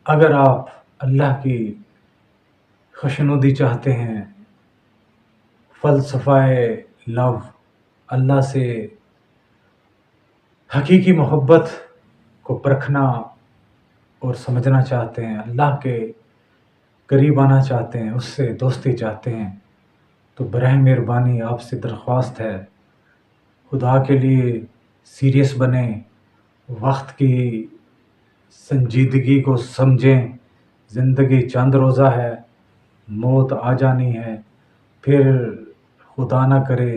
اگر آپ اللہ کی خوشنودی چاہتے ہیں، فلسفہ لو، اللہ سے حقیقی محبت کو پرکھنا اور سمجھنا چاہتے ہیں، اللہ کے قریب آنا چاہتے ہیں، اس سے دوستی چاہتے ہیں، تو براہ مہربانی آپ سے درخواست ہے، خدا کے لیے سیریس بنیں، وقت کی سنجیدگی کو سمجھیں۔ زندگی چند روزہ ہے، موت آ جانی ہے، پھر خدا نہ کرے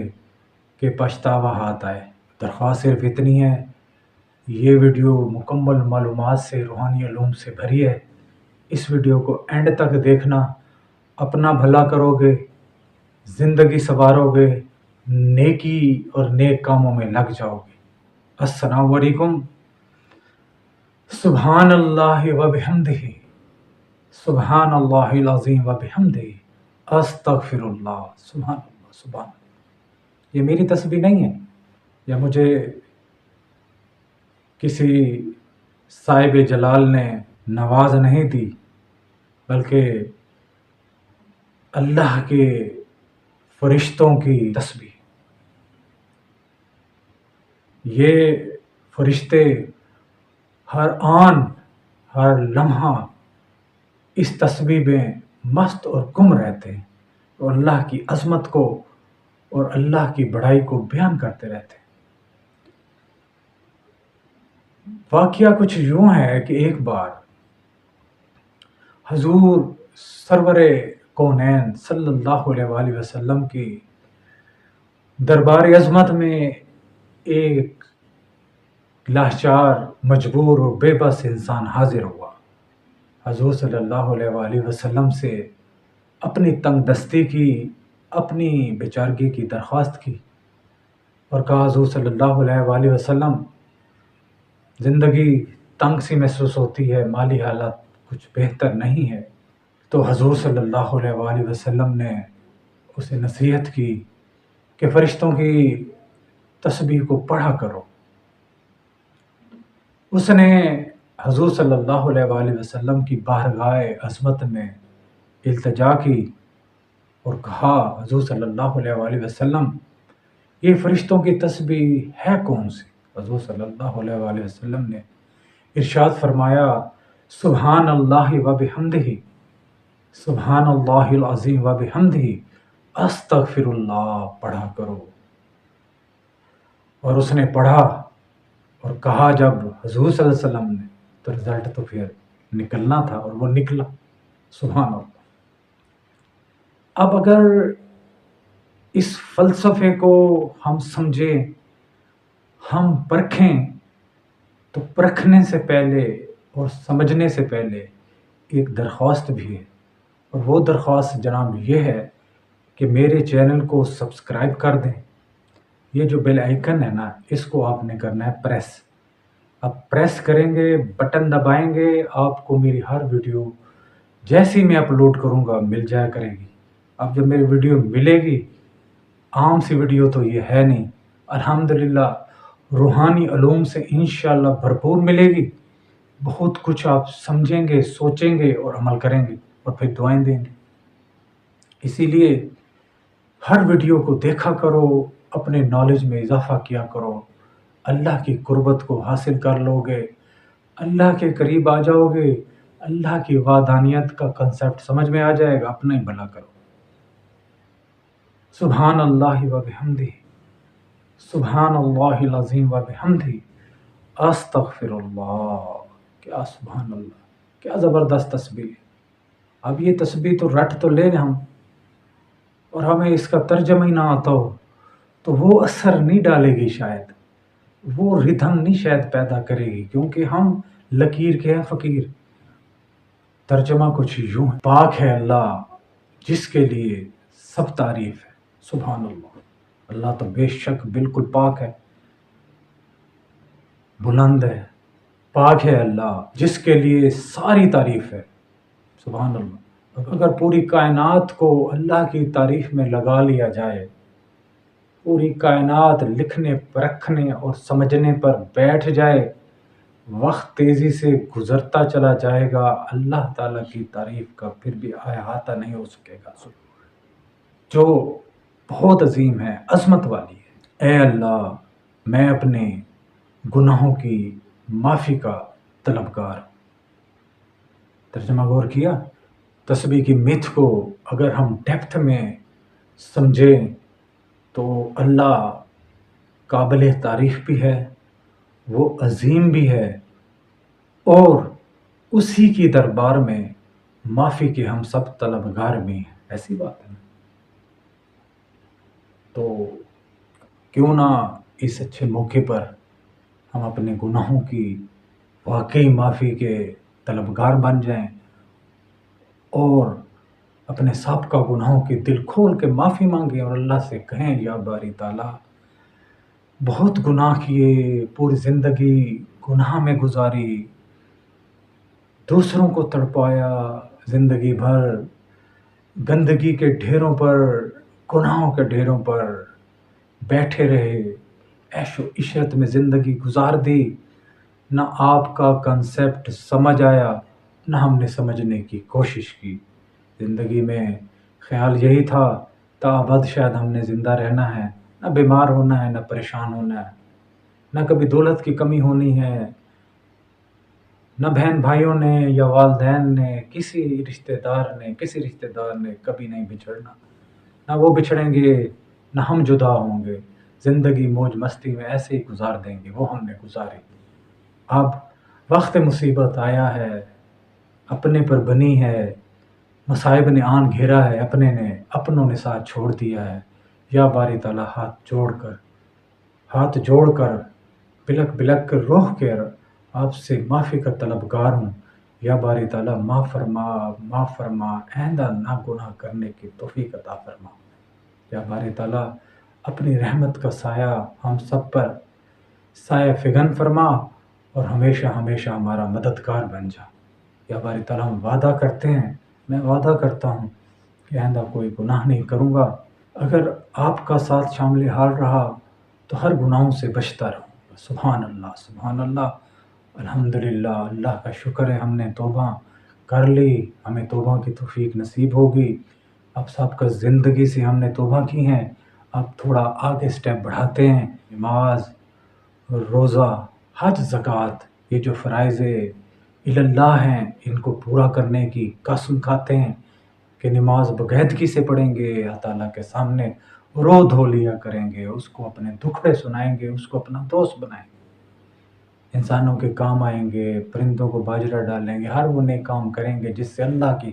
کہ پچھتاوا ہاتھ آئے۔ درخواست صرف اتنی ہے، یہ ویڈیو مکمل معلومات سے، روحانی علوم سے بھری ہے۔ اس ویڈیو کو اینڈ تک دیکھنا، اپنا بھلا کرو گے، زندگی سنوارو گے، نیکی اور نیک کاموں میں لگ جاؤ گے۔ السلام علیکم۔ سبحان اللہ و بحمدہ، سبحان اللہ العظیم و بحمدہ، استغفر اللہ، سبحان اللہ، سبحان اللہ۔ یہ میری تسبیح نہیں ہے، یا مجھے کسی صاحب جلال نے نواز نہیں دی، بلکہ اللہ کے فرشتوں کی تسبیح۔ یہ فرشتے ہر آن ہر لمحہ اس تسبیح میں مست اور گم رہتے ہیں، اور اللہ کی عظمت کو اور اللہ کی بڑائی کو بیان کرتے رہتے ہیں۔ واقعہ کچھ یوں ہے کہ ایک بار حضور سرور کونین صلی اللہ علیہ وآلہ وسلم کی دربار عظمت میں ایک لاچار، مجبور اور بے بس انسان حاضر ہوا۔ حضور صلی اللہ علیہ وآلہ وسلم سے اپنی تنگ دستی کی، اپنی بیچارگی کی درخواست کی، اور کہا حضور صلی اللہ علیہ وآلہ وسلم، زندگی تنگ سی محسوس ہوتی ہے، مالی حالت کچھ بہتر نہیں ہے۔ تو حضور صلی اللہ علیہ وآلہ وسلم نے اسے نصیحت کی کہ فرشتوں کی تسبیح کو پڑھا کرو۔ اس نے حضور صلی اللہ علیہ وآلہ وسلم کی بارگاہ عظمت میں التجا کی اور کہا، حضور صلی اللہ علیہ وآلہ وسلم، یہ فرشتوں کی تسبیح ہے کون سی؟ حضور صلی اللہ علیہ وآلہ وسلم نے ارشاد فرمایا، سبحان اللہ و بحمدہ، سبحان اللہ العظیم و بحمدہ، استغفر اللہ پڑھا کرو۔ اور اس نے پڑھا اور کہا جب حضور صلی اللہ علیہ وسلم نے، تو رزلٹ تو پھر نکلنا تھا، اور وہ نکلا۔ سبحان اللہ۔ اب اگر اس فلسفے کو ہم سمجھیں، ہم پرکھیں، تو پرکھنے سے پہلے اور سمجھنے سے پہلے ایک درخواست بھی ہے، اور وہ درخواست جناب یہ ہے کہ میرے چینل کو سبسکرائب کر دیں۔ یہ جو بیل آئیکن ہے نا، اس کو آپ نے کرنا ہے پریس۔ آپ پریس کریں گے، بٹن دبائیں گے، آپ کو میری ہر ویڈیو جیسی میں اپلوڈ کروں گا مل جایا کرے گی۔ اب جب میری ویڈیو ملے گی، عام سی ویڈیو تو یہ ہے نہیں، الحمدللہ روحانی علوم سے انشاءاللہ بھرپور ملے گی۔ بہت کچھ آپ سمجھیں گے، سوچیں گے اور عمل کریں گے، اور پھر دعائیں دیں گے۔ اسی لیے ہر ویڈیو کو دیکھا کرو، اپنے نالج میں اضافہ کیا کرو، اللہ کی قربت کو حاصل کر لو گے، اللہ کے قریب آ جاؤ گے، اللہ کی وحدانیت کا کنسیپٹ سمجھ میں آ جائے گا، اپنا ہی بھلا کرو۔ سبحان اللہ و بحمدہ، سبحان اللہ العظیم و بحمدہ، استغفر اللہ۔ کیا سبحان اللہ، کیا زبردست تسبیح ہے۔ اب یہ تسبیح تو رٹ تو لیں ہم، اور ہمیں اس کا ترجمہ ہی نہ آتا ہو تو وہ اثر نہیں ڈالے گی، شاید وہ ردھم نہیں شاید پیدا کرے گی، کیونکہ ہم لکیر کے ہیں فقیر۔ ترجمہ کچھ یوں ہے، پاک ہے اللہ جس کے لیے سب تعریف ہے۔ سبحان اللہ، اللہ تو بے شک بالکل پاک ہے، بلند ہے، پاک ہے اللہ جس کے لیے ساری تعریف ہے۔ سبحان اللہ۔ اگر پوری کائنات کو اللہ کی تعریف میں لگا لیا جائے، پوری کائنات لکھنے، پرکھنے اور سمجھنے پر بیٹھ جائے، وقت تیزی سے گزرتا چلا جائے گا، اللہ تعالیٰ کی تعریف کا پھر بھی احاطہ نہیں ہو سکے گا، جو بہت عظیم ہے، عظمت والی ہے۔ اے اللہ، میں اپنے گناہوں کی معافی کا طلبگار ہوں۔ ترجمہ غور کیا؟ تسبیح کی میتھ کو اگر ہم ڈیپتھ میں سمجھیں تو اللہ قابل تعریف بھی ہے، وہ عظیم بھی ہے، اور اسی کی دربار میں معافی کے ہم سب طلبگار بھی ہیں۔ ایسی بات ہے نا؟ تو کیوں نہ اس اچھے موقع پر ہم اپنے گناہوں کی واقعی معافی کے طلبگار بن جائیں اور اپنے سابقہ گناہوں کی دل کھول کے معافی مانگیں اور اللہ سے کہیں، یا باری تعالیٰ، بہت گناہ کیے، پوری زندگی گناہ میں گزاری، دوسروں کو تڑپایا، زندگی بھر گندگی کے ڈھیروں پر، گناہوں کے ڈھیروں پر بیٹھے رہے، عیش و عشرت میں زندگی گزار دی، نہ آپ کا کنسیپٹ سمجھ آیا، نہ ہم نے سمجھنے کی کوشش کی۔ زندگی میں خیال یہی تھا تابد شاید ہم نے زندہ رہنا ہے، نہ بیمار ہونا ہے، نہ پریشان ہونا ہے، نہ کبھی دولت کی کمی ہونی ہے، نہ بہن بھائیوں نے یا والدین نے، کسی رشتہ دار نے کبھی نہیں بچھڑنا، نہ وہ بچھڑیں گے، نہ ہم جدا ہوں گے۔ زندگی موج مستی میں ایسے ہی گزار دیں گے، وہ ہم نے گزاری۔ اب وقت مصیبت آیا ہے، اپنے پر بنی ہے، مصائب نے آن گھیرا ہے، اپنوں نے ساتھ چھوڑ دیا ہے۔ یا باری تعالیٰ، ہاتھ جوڑ کر بلک بلک کر روح کر آپ سے معافی کا طلبگار ہوں۔ یا باری تعالیٰ، معاف فرما، آئندہ نہ گناہ کرنے کی توفیق عطا فرما۔ یا باری تعالیٰ، اپنی رحمت کا سایہ ہم سب پر سایہ فگن فرما اور ہمیشہ ہمیشہ ہمارا مددگار بن جا۔ یا باری تعالیٰ، ہم وعدہ کرتے ہیں، میں وعدہ کرتا ہوں کہ آئندہ کوئی گناہ نہیں کروں گا۔ اگر آپ کا ساتھ شامل حال رہا تو ہر گناہوں سے بچتا رہوں گا۔ سبحان اللہ، سبحان اللہ، الحمدللہ، اللہ کا شکر ہے ہم نے توبہ کر لی، ہمیں توبہ کی توفیق نصیب ہوگی۔ اب سب کا زندگی سے ہم نے توبہ کی ہیں، اب تھوڑا آگے سٹیپ بڑھاتے ہیں۔ نماز، روزہ، حج، زکوٰۃ، یہ جو فرائض اللہ ہیں، ان کو پورا کرنے کی قسم کھاتے ہیں کہ نماز باقاعدگی سے پڑھیں گے، اللہ تعالیٰ کے سامنے رو دھو لیا کریں گے، اس کو اپنے دکھڑے سنائیں گے، اس کو اپنا دوست بنائیں گے، انسانوں کے کام آئیں گے، پرندوں کو باجرہ ڈالیں گے، ہر وہ نیک کام کریں گے جس سے اللہ کی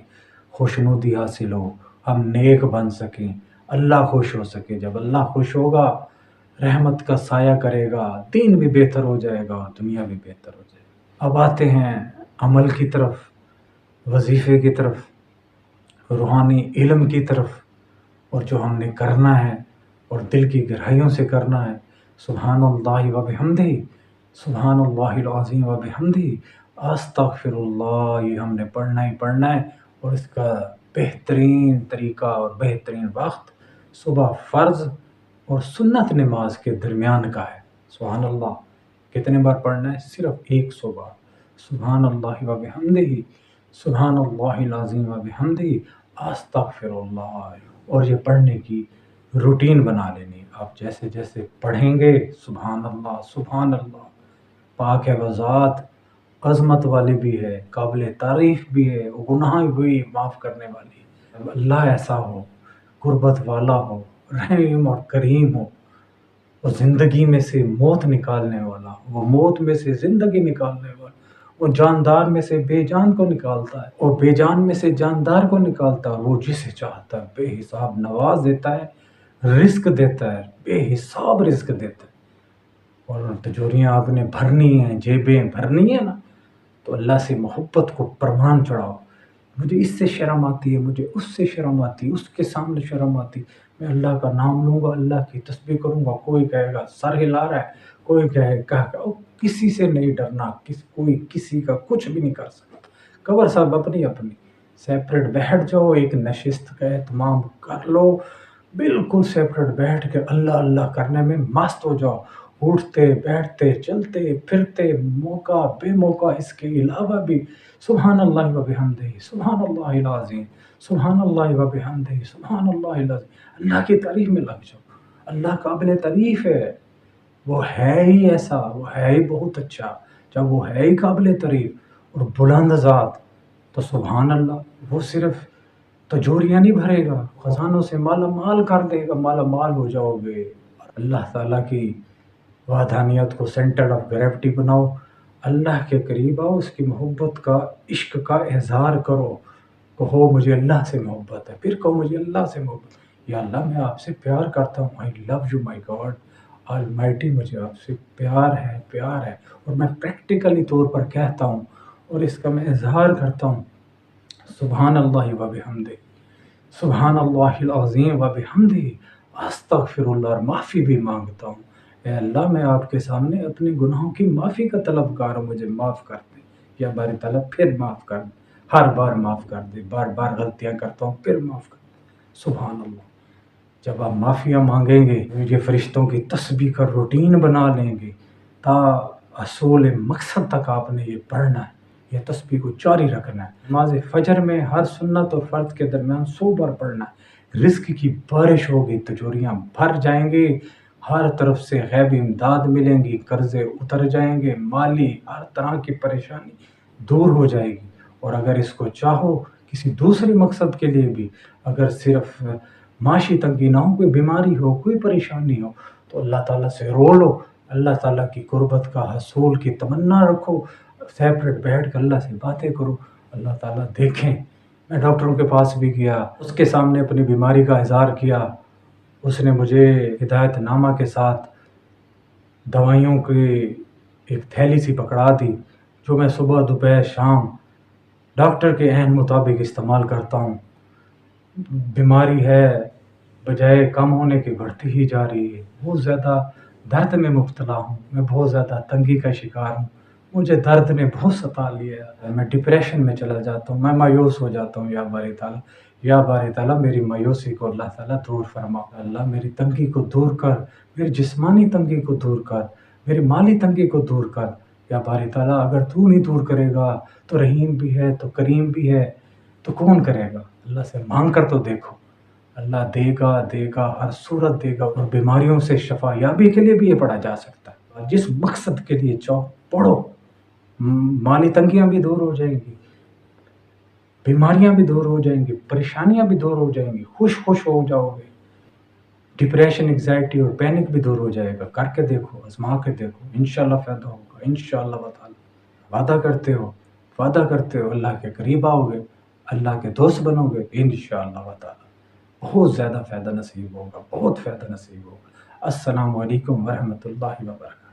خوشنودی حاصل ہو، ہم نیک بن سکیں، اللہ خوش ہو سکے۔ جب اللہ خوش ہوگا، رحمت کا سایہ کرے گا، دین بھی بہتر ہو جائے گا، دنیا بھی بہتر ہو جائے گا۔ اب آتے ہیں عمل کی طرف، وظیفے کی طرف، روحانی علم کی طرف، اور جو ہم نے کرنا ہے اور دل کی گہرائیوں سے کرنا ہے۔ سبحان اللہ و بحمدہ، سبحان اللہ العظیم و بحمدہ، استغفر اللہ، یہ ہم نے پڑھنا ہی پڑھنا ہے، اور اس کا بہترین طریقہ اور بہترین وقت صبح فرض اور سنت نماز کے درمیان کا ہے۔ سبحان اللہ کتنے بار پڑھنا ہے؟ صرف 100 بار۔ سبحان اللہ و بحمدہ، سبحان اللہ العظیم و بحمدہ، استغفر اللہ، اور یہ پڑھنے کی روٹین بنا لینی۔ آپ جیسے جیسے پڑھیں گے، سبحان اللہ، سبحان اللہ، پاک ہے وہ ذات، عظمت والی بھی ہے، قابل تعریف بھی ہے، وہ گناہ بھی معاف کرنے والی ہے۔ اللہ ایسا ہو، قربت والا ہو، رحیم اور کریم ہو، وہ زندگی میں سے موت نکالنے والا ہو، وہ موت میں سے زندگی نکالنے والا، وہ جاندار میں سے بے جان کو نکالتا ہے اور بے جان میں سے جاندار کو نکالتا ہے، وہ جسے چاہتا ہے بے حساب نواز دیتا ہے، رزق دیتا ہے، بے حساب رزق دیتا ہے۔ اور تجوریاں آپ نے بھرنی ہیں، جیبیں بھرنی ہیں نا، تو اللہ سے محبت کو پروان چڑھاؤ۔ مجھے اس سے شرم آتی ہے، مجھے اس سے شرم آتی ہے، اس کے سامنے شرم آتی، میں اللہ کا نام لوں گا، اللہ کی تسبیح کروں گا، کوئی کہے گا سر ہلا رہا ہے، کوئی کہے گا کسی سے نہیں ڈرنا، کوئی کسی کا کچھ بھی نہیں کر سکتا۔ قبر صاحب اپنی سیپریٹ بیٹھ جاؤ، ایک نشست کا اہتمام کر لو، بالکل سیپریٹ بیٹھ کے اللہ اللہ کرنے میں مست ہو جاؤ، اٹھتے بیٹھتے چلتے پھرتے موقع بے موقع اس کے علاوہ بھی سبحان اللہ و بحمدہ سبحان اللہ العظیم سبحان اللہ و بحمدہ سبحان اللہ العظیم، اللہ کی تعریف میں لگ جاؤ۔ اللہ قابل تعریف ہے، وہ ہے ہی ایسا، وہ ہے ہی بہت اچھا۔ جب وہ ہے ہی قابل تعریف اور بلند ذات، تو سبحان اللہ، وہ صرف تجوریاں نہیں بھرے گا، خزانوں سے مالا مال کر دے گا، مالا مال ہو جاؤ گے۔ اللہ تعالیٰ کی وحدانیت کو سینٹر آف گریوٹی بناؤ، اللہ کے قریب آؤ، اس کی محبت کا، عشق کا اظہار کرو، کہو مجھے اللہ سے محبت ہے، پھر کہو مجھے اللہ سے محبت ہے، یا اللہ میں آپ سے پیار کرتا ہوں، I love you my God almighty, مجھے آپ سے پیار ہے، پیار ہے، اور میں پریکٹیکلی طور پر کہتا ہوں اور اس کا میں اظہار کرتا ہوں، سبحان اللہ و بحمدہ سبحان اللہ العظیم و بحمدہ استغفر اللہ، اور معافی بھی مانگتا ہوں، اے اللہ میں آپ کے سامنے اپنے گناہوں کی معافی کا طلبگار ہوں، مجھے معاف کر دے، یا باری تعالیٰ پھر معاف کر دے، ہر بار معاف کر دے، بار بار غلطیاں کرتا ہوں پھر معاف کر دے، سبحان اللہ۔ جب آپ معافیاں مانگیں گے، یہ فرشتوں کی تسبیح کا روٹین بنا لیں گے، تا اصول مقصد تک آپ نے یہ پڑھنا ہے، یہ تسبیح کو جاری رکھنا ہے۔ نماز فجر میں ہر سنت اور فرض کے درمیان 100 بار پڑھنا ہے۔ رزق کی بارش ہوگی، تجوریاں بھر جائیں گے، ہر طرف سے غیبی امداد ملیں گی، قرضے اتر جائیں گے، مالی ہر طرح کی پریشانی دور ہو جائے گی۔ اور اگر اس کو چاہو کسی دوسرے مقصد کے لیے بھی، اگر صرف معاشی تنگی نہ ہو، کوئی بیماری ہو، کوئی پریشانی ہو، تو اللہ تعالیٰ سے رو لو، اللہ تعالیٰ کی قربت کا حصول کی تمنا رکھو، سیپریٹ بیٹھ کر اللہ سے باتیں کرو، اللہ تعالیٰ دیکھیں۔ میں ڈاکٹروں کے پاس بھی گیا، اس کے سامنے اپنی بیماری کا اظہار کیا، اس نے مجھے ہدایت نامہ کے ساتھ دوائیوں کی ایک تھیلی سی پکڑا دی، جو میں صبح دوپہر شام ڈاکٹر کے عین مطابق استعمال کرتا ہوں۔ بیماری ہے بجائے کم ہونے کی بڑھتی ہی جا رہی ہے، بہت زیادہ درد میں مبتلا ہوں، میں بہت زیادہ تنگی کا شکار ہوں، مجھے درد نے بہت ستا لیا ہے، میں ڈپریشن میں چلا جاتا ہوں، میں مایوس ہو جاتا ہوں، یا باری تعالیٰ، یا باری تعالیٰ میری مایوسی کو اللہ تعالیٰ دور فرما، اللہ میری تنگی کو دور کر، میری جسمانی تنگی کو دور کر، میری مالی تنگی کو دور کر، یا باری تعالیٰ اگر تو نہیں دور کرے گا تو رحیم بھی ہے، تو کریم بھی ہے، تو کون کرے گا؟ اللہ سے مانگ کر تو دیکھو، اللہ دے گا، دے گا، ہر صورت دے گا، اور بیماریوں سے شفا یابی کے لیے بھی یہ پڑھا جا سکتا ہے، جس مقصد کے لیے چاہو پڑھو، مالی تنگیاں بھی دور ہو جائیں گی، بیماریاں بھی دور ہو جائیں گی، پریشانیاں بھی دور ہو جائیں گی، خوش ہو جاؤ گے، ڈپریشن، انگزائٹی اور پینک بھی دور ہو جائے گا۔ کر کے دیکھو، آزما کے دیکھو، انشاءاللہ فائدہ ہوگا، انشاءاللہ تعالی۔ وعدہ کرتے ہو اللہ کے قریب آؤ گے، اللہ کے دوست بنو گے، انشاءاللہ تعالی بہت زیادہ فائدہ نصیب ہوگا، بہت فائدہ نصیب ہوگا۔ السلام علیکم ورحمۃ اللہ وبرکاتہ۔